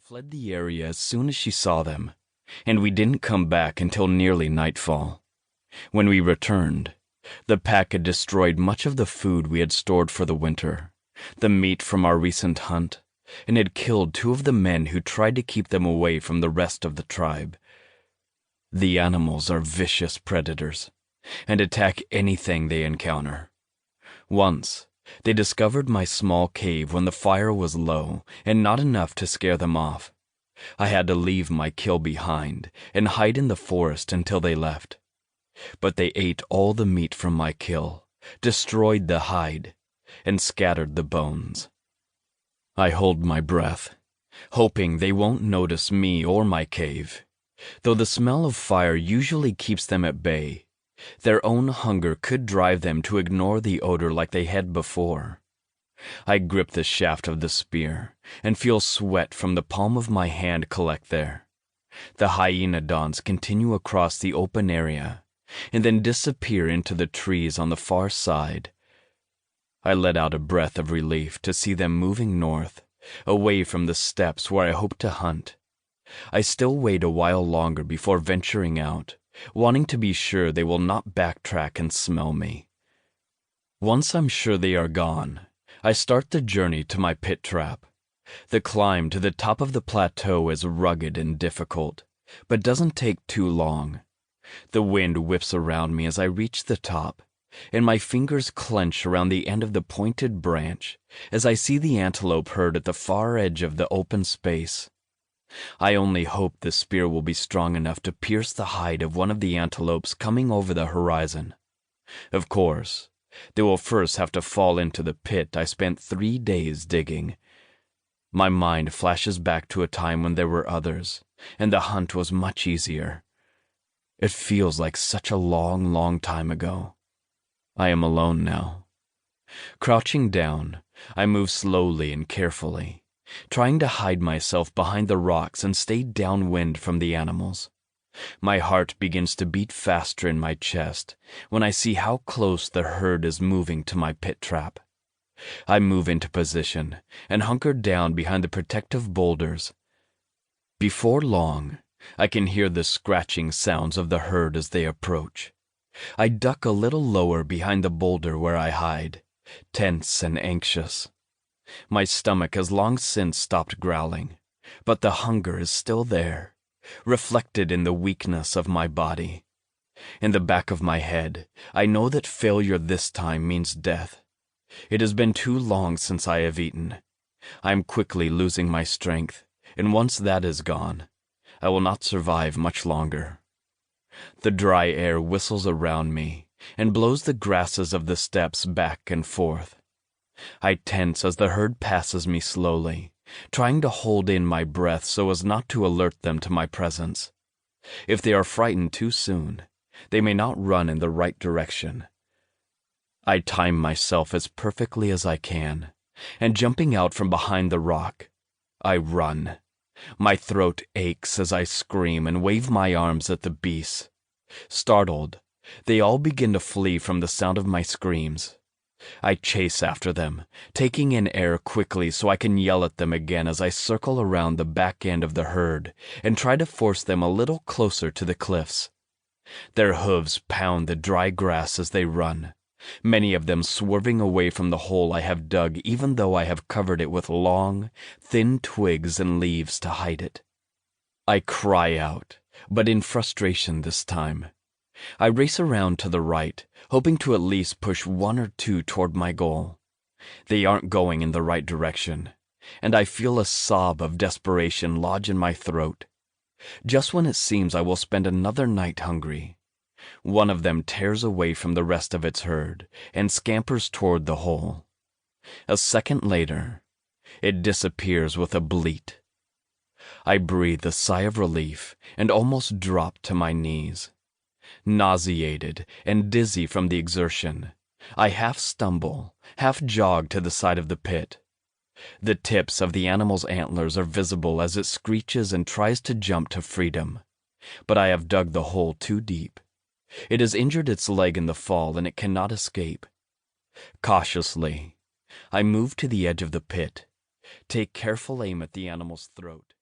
fled the area as soon as she saw them, and we didn't come back until nearly nightfall. When we returned, the pack had destroyed much of the food we had stored for the winter, the meat from our recent hunt, and had killed 2 of the men who tried to keep them away from the rest of the tribe. The animals are vicious predators, and attack anything they encounter. Once, they discovered my small cave when the fire was low and not enough to scare them off. I had to leave my kill behind and hide in the forest until they left. But they ate all the meat from my kill, destroyed the hide, and scattered the bones. I hold my breath, hoping they won't notice me or my cave. Though the smell of fire usually keeps them at bay, their own hunger could drive them to ignore the odor like they had before. I grip the shaft of the spear and feel sweat from the palm of my hand collect there. The hyenodons continue across the open area and then disappear into the trees on the far side. I let out a breath of relief to see them moving north, away from the steppes where I hoped to hunt. I still wait a while longer before venturing out, wanting to be sure they will not backtrack and smell me. Once I'm sure they are gone, I start the journey to my pit trap. The climb to the top of the plateau is rugged and difficult, but doesn't take too long. The wind whips around me as I reach the top, and my fingers clench around the end of the pointed branch as I see the antelope herd at the far edge of the open space. I only hope the spear will be strong enough to pierce the hide of one of the antelopes coming over the horizon. Of course, they will first have to fall into the pit I spent 3 days digging. My mind flashes back to a time when there were others, and the hunt was much easier. It feels like such a long, long time ago. I am alone now. Crouching down, I move slowly and carefully, trying to hide myself behind the rocks and stay downwind from the animals. My heart begins to beat faster in my chest when I see how close the herd is moving to my pit trap. I move into position and hunker down behind the protective boulders. Before long, I can hear the scratching sounds of the herd as they approach. I duck a little lower behind the boulder where I hide, tense and anxious. My stomach has long since stopped growling, but the hunger is still there, reflected in the weakness of my body. In the back of my head, I know that failure this time means death. It has been too long since I have eaten. I am quickly losing my strength, and once that is gone, I will not survive much longer. The dry air whistles around me and blows the grasses of the steppes back and forth. I tense as the herd passes me slowly, trying to hold in my breath so as not to alert them to my presence. If they are frightened too soon, they may not run in the right direction. I time myself as perfectly as I can, and jumping out from behind the rock, I run. My throat aches as I scream and wave my arms at the beasts. Startled, they all begin to flee from the sound of my screams. I chase after them, taking in air quickly so I can yell at them again as I circle around the back end of the herd and try to force them a little closer to the cliffs. Their hooves pound the dry grass as they run, many of them swerving away from the hole I have dug even though I have covered it with long, thin twigs and leaves to hide it. I cry out, but in frustration this time. I race around to the right, hoping to at least push 1 or 2 toward my goal. They aren't going in the right direction, and I feel a sob of desperation lodge in my throat. Just when it seems I will spend another night hungry, one of them tears away from the rest of its herd and scampers toward the hole. A second later, it disappears with a bleat. I breathe a sigh of relief and almost drop to my knees. Nauseated and dizzy from the exertion, I half stumble, half jog to the side of the pit. The tips of the animal's antlers are visible as it screeches and tries to jump to freedom, but I have dug the hole too deep. It has injured its leg in the fall and it cannot escape. Cautiously, I move to the edge of the pit, take careful aim at the animal's throat.